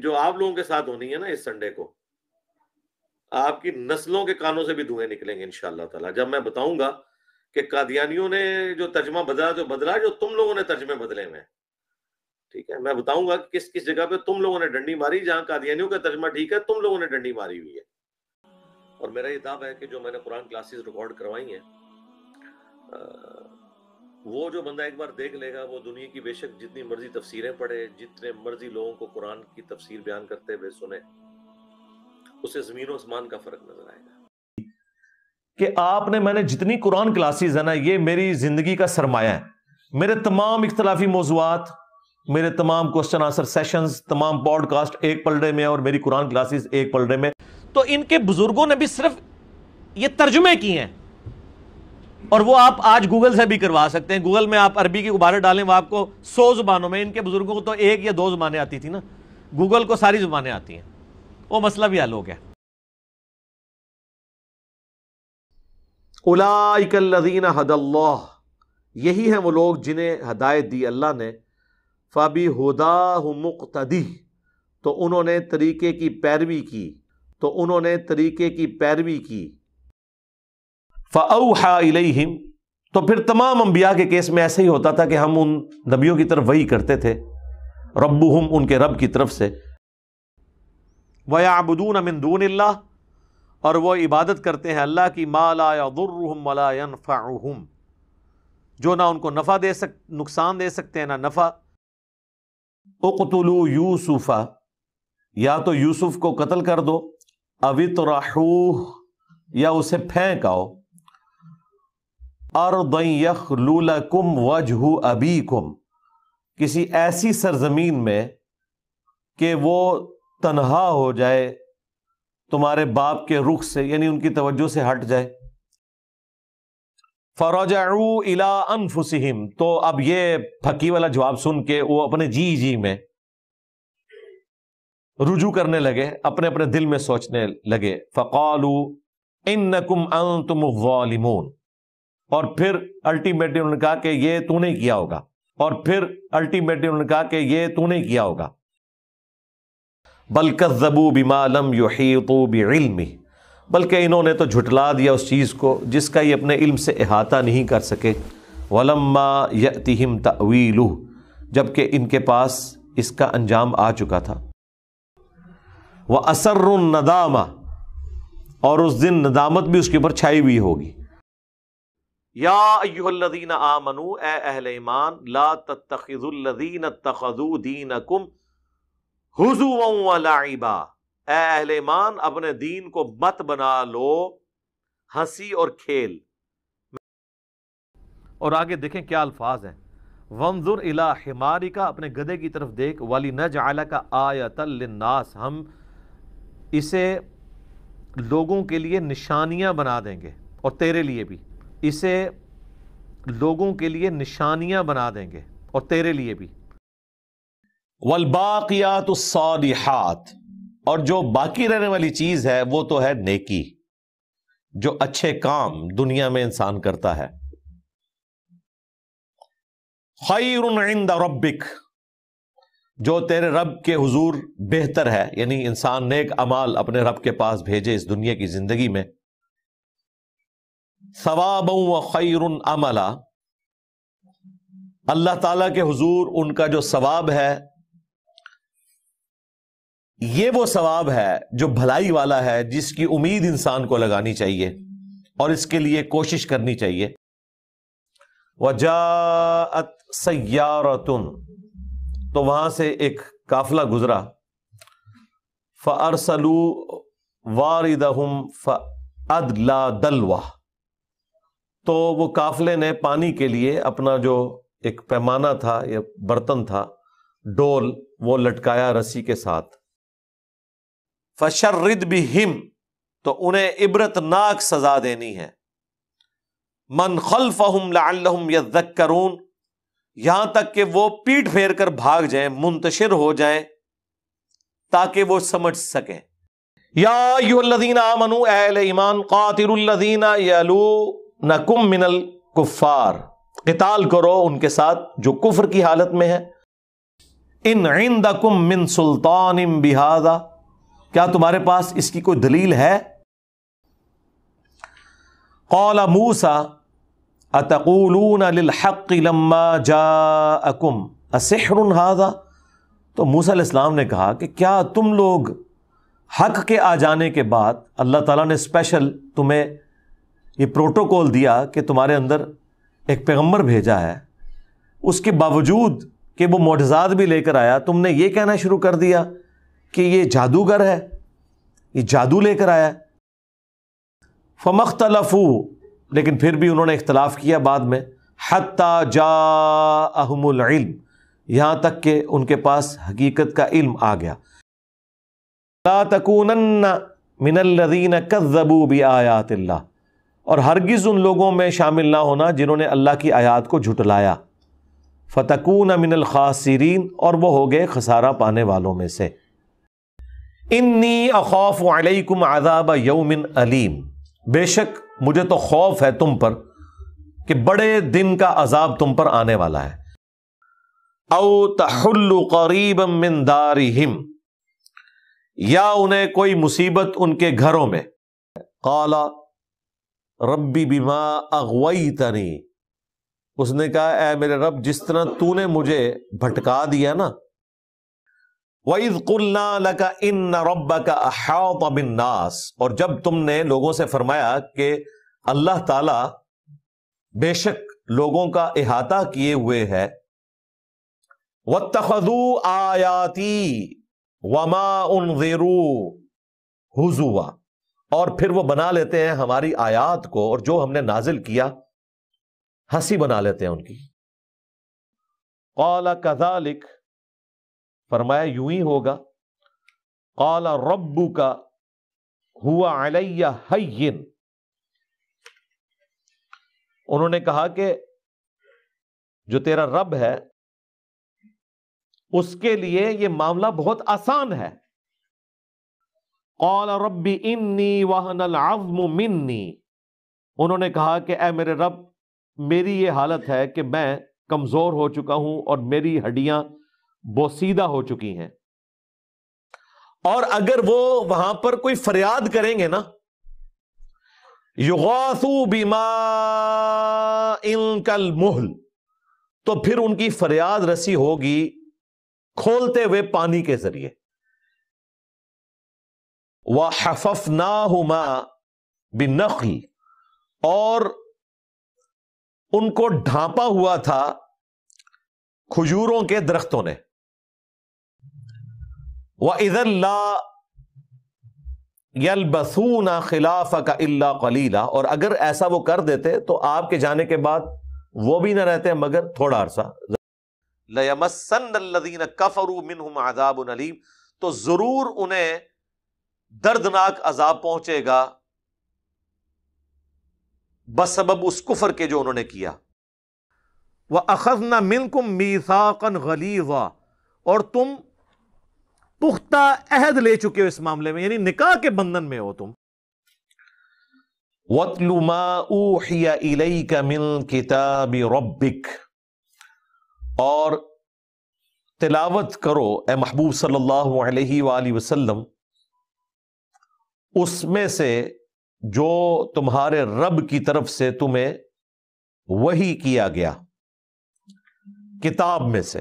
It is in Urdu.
جو آپ لوگوں کے ساتھ ہونی ہے نا اس سنڈے کو، آپ کی نسلوں کے کانوں سے بھی دھوئیں نکلیں گے انشاءاللہ تعالی، جب میں بتاؤں گا کہ قادیانیوں نے جو ترجمہ بدلا جو تم لوگوں نے ترجمے بدلے ہوئے ہیں، ٹھیک ہے، میں بتاؤں گا کہ کس کس جگہ پہ تم لوگوں نے ڈنڈی ماری، جہاں قادیانیوں کا ترجمہ ٹھیک ہے تم لوگوں نے ڈنڈی ماری ہوئی ہے۔ اور میرا یہ دعویٰ ہے کہ جو میں نے قرآن کلاسز ریکارڈ کروائی ہیں، وہ جو بندہ ایک بار دیکھ لے گا، وہ دنیا کی بے شک جتنی مرضی تفسیریں پڑھے، جتنے مرضی لوگوں کو قرآن کی تفسیر بیان کرتے ہوئے سنے، اسے زمین و آسمان کا فرق نظر آئے گا۔ کہ آپ نے، میں نے جتنی قرآن کلاسز ہیں نا، یہ میری زندگی کا سرمایہ ہے۔ میرے تمام اختلافی موضوعات، میرے تمام کوسچن آنسر سیشنز، تمام پوڈ کاسٹ ایک پلڑے میں، اور میری قرآن کلاسز ایک پلڑے میں۔ تو ان کے بزرگوں نے بھی صرف یہ ترجمے کی ہیں، اور وہ آپ آج گوگل سے بھی کروا سکتے ہیں۔ گوگل میں آپ عربی کی عبارت ڈالیں، وہ آپ کو 100 زبانوں میں، ان کے بزرگوں کو تو 1 یا 2 زبانیں آتی تھی نا، گوگل کو ساری زبانیں آتی ہیں، وہ مسئلہ بھی حل ہو گیا۔ اولئک الذین ھدی اللہ، یہی ہیں وہ لوگ جنہیں ہدایت دی اللہ نے۔ فبہداہ مقتدی، تو انہوں نے طریقے کی پیروی کی، فاوحی الیہم، تو پھر تمام انبیاء کے کیس میں ایسے ہی ہوتا تھا کہ ہم ان نبیوں کی طرف وحی کرتے تھے، ربہم، ان کے رب کی طرف سے، ویعبدون من دون اللہ، اور وہ عبادت کرتے ہیں اللہ کی، ما لا یضرہم ولا ینفعہم، جو نہ ان کو نقصان دے سکتے ہیں نہ نفع۔ اقتلوا یوسف، یا تو یوسف کو قتل کر دو، او اطرحوہ، یا اسے پھینک آؤ، ارضا یخلو لکم وجہ ابیکم، کسی ایسی سرزمین میں کہ وہ تنہا ہو جائے تمہارے باپ کے رخ سے، یعنی ان کی توجہ سے ہٹ جائے۔ فرجعوا الی انفسہم، تو اب یہ پھکی والا جواب سن کے وہ اپنے جی میں رجوع کرنے لگے، اپنے اپنے دل میں سوچنے لگے۔ فقالوا انکم انتم الظالمون، اور پھر الٹیمیٹلی انہوں نے کہا کہ یہ تو نے کیا ہوگا، بل کذبوا بما لم یحیطوا بعلمہ، بلکہ انہوں نے تو جھٹلا دیا اس چیز کو جس کا یہ اپنے علم سے احاطہ نہیں کر سکے۔ ولما یأتہم تأویلہ، جبکہ ان کے پاس اس کا انجام آ چکا تھا۔ وَأَسَرُّ النَّدَامَ، اور اس دن ندامت بھی اس کے اوپر چھائی ہوئی ہوگی۔ یا ایھا الذین آمنوا، اے اہل ایمان، لا تتخذوا الذین اتخذوا دینکم ہزوا ولعبا، اے اہل ایمان اپنے دین کو مت بنا لو ہنسی اور کھیل۔ اور آگے دیکھیں کیا الفاظ ہیں، وانظر الی حمارک، اپنے گدھے کی طرف دیکھ، ولنجعلک آیۃ للناس، ہم اسے لوگوں کے لیے نشانیاں بنا دیں گے، اور تیرے لیے بھی، اسے لوگوں کے لیے نشانیاں بنا دیں گے اور تیرے لیے بھی۔ والباقیات الصالحات، اور جو باقی رہنے والی چیز ہے وہ تو ہے نیکی، جو اچھے کام دنیا میں انسان کرتا ہے۔ خیر عند ربک، جو تیرے رب کے حضور بہتر ہے، یعنی انسان نیک اعمال اپنے رب کے پاس بھیجے اس دنیا کی زندگی میں۔ ثوابا وخیر عملا، اللہ تعالیٰ کے حضور ان کا جو ثواب ہے یہ وہ ثواب ہے جو بھلائی والا ہے، جس کی امید انسان کو لگانی چاہیے اور اس کے لیے کوشش کرنی چاہیے۔ وجاءت سیارۃ، تو وہاں سے ایک قافلہ گزرا، فارسلوا واردہم فادلی دلوہ، تو وہ قافلے نے پانی کے لیے اپنا جو ایک پیمانہ تھا یا برتن تھا، ڈول، وہ لٹکایا رسی کے ساتھ۔ فشرد بہم، تو انہیں عبرتناک سزا دینی ہے۔ من خلفہم لعلہم یذکرون، یہاں تک کہ وہ پیٹ پھیر کر بھاگ جائیں، منتشر ہو جائیں تاکہ وہ سمجھ سکیں۔ یا ایھا الذین آمنوا، اے اہل ایمان، قاتلوا الذین یلونکم من الکفار، قتال کرو ان کے ساتھ جو کفر کی حالت میں ہے۔ ان عندکم من سلطان بہذا، کیا تمہارے پاس اس کی کوئی دلیل ہے؟ قال موسیٰ اتقولون للحق لما جاءکم اسحر ھذا، تو موسیٰ علیہ السلام نے کہا کہ کیا تم لوگ حق کے آ جانے کے بعد اللہ تعالیٰ نے اسپیشل تمہیں یہ پروٹوکول دیا کہ تمہارے اندر ایک پیغمبر بھیجا ہے، اس کے باوجود کہ وہ معجزات بھی لے کر آیا، تم نے یہ کہنا شروع کر دیا کہ یہ جادوگر ہے، یہ جادو لے کر آیا ہے؟ فمختلفوا، لیکن پھر بھی انہوں نے اختلاف کیا بعد میں، حتی جاءہم العلم، یہاں تک کہ ان کے پاس حقیقت کا علم آ گیا۔ لا تکونن من الذین کذبوا بآیات اللہ، اور ہرگز ان لوگوں میں شامل نہ ہونا جنہوں نے اللہ کی آیات کو جھٹلایا، فتکون من الخاسرین، اور وہ ہو گئے خسارہ پانے والوں میں سے۔ انی اخاف علیکم عذاب یوم علیم، بے شک مجھے تو خوف ہے تم پر کہ بڑے دن کا عذاب تم پر آنے والا ہے۔ او تحل قریبا من دارہم، یا انہیں کوئی مصیبت ان کے گھروں میں۔ قال ربی بما اغویتنی، اس نے کہا اے میرے رب جس طرح تو نے مجھے بھٹکا دیا نا، وَإِذْ قُلْنَا لَكَ إِنَّ رَبَّكَ أَحَاطَ بِالنَّاسِ، اور جب تم نے لوگوں سے فرمایا کہ اللہ تعالی بے شک لوگوں کا احاطہ کیے ہوئے ہے، وَاتَّخَذُوا آیَاتِي وَمَا أُنذِرُوا ہُزُوًا، اور پھر وہ بنا لیتے ہیں ہماری آیات کو اور جو ہم نے نازل کیا ہنسی بنا لیتے ہیں ان کی۔ قَالَ كَذَلِكَ، فرمایا یوں ہی ہوگا۔ قال ربک هو علی ہین، انہوں نے کہا کہ جو تیرا رب ہے اس کے لیے یہ معاملہ بہت آسان ہے۔ قال رب انی وہن العظم منی، انہوں نے کہا کہ اے میرے رب میری یہ حالت ہے کہ میں کمزور ہو چکا ہوں اور میری ہڈیاں بوسیدہ ہو چکی ہیں۔ اور اگر وہ وہاں پر کوئی فریاد کریں گے نا، یغاثوا بماء کالمہل، تو پھر ان کی فریاد رسی ہوگی کھولتے ہوئے پانی کے ذریعے۔ وحففناہما بالنخل، اور ان کو ڈھانپا ہوا تھا کھجوروں کے درختوں نے۔ وَإِذًا لَا يَلْبَثُونَ خِلَافَكَ إِلَّا قَلِيلًا، اور اگر ایسا وہ کر دیتے تو آپ کے جانے کے بعد وہ بھی نہ رہتے مگر تھوڑا عرصہ۔ لَيَمَسَّنَّ الَّذِينَ كَفَرُوا مِنْهُمْ عَذَابٌ أَلِيمٌ، تو ضرور انہیں دردناک عذاب پہنچے گا بسبب اس کفر کے جو انہوں نے کیا۔ وَأَخَذْنَا مِنْكُمْ مِيثَاقًا غَلِيظًا، اور تم پختہ عہد لے چکے ہو اس معاملے میں، یعنی نکاح کے بندھن میں ہو تم۔ وَاتْلُ مَا أُوحِيَ إِلَيْكَ مِنْ كِتَابِ رَبِّكَ، اور تلاوت کرو اے محبوب صلی اللہ علیہ وآلہ وسلم اس میں سے جو تمہارے رب کی طرف سے تمہیں وحی کیا گیا، کتاب میں سے۔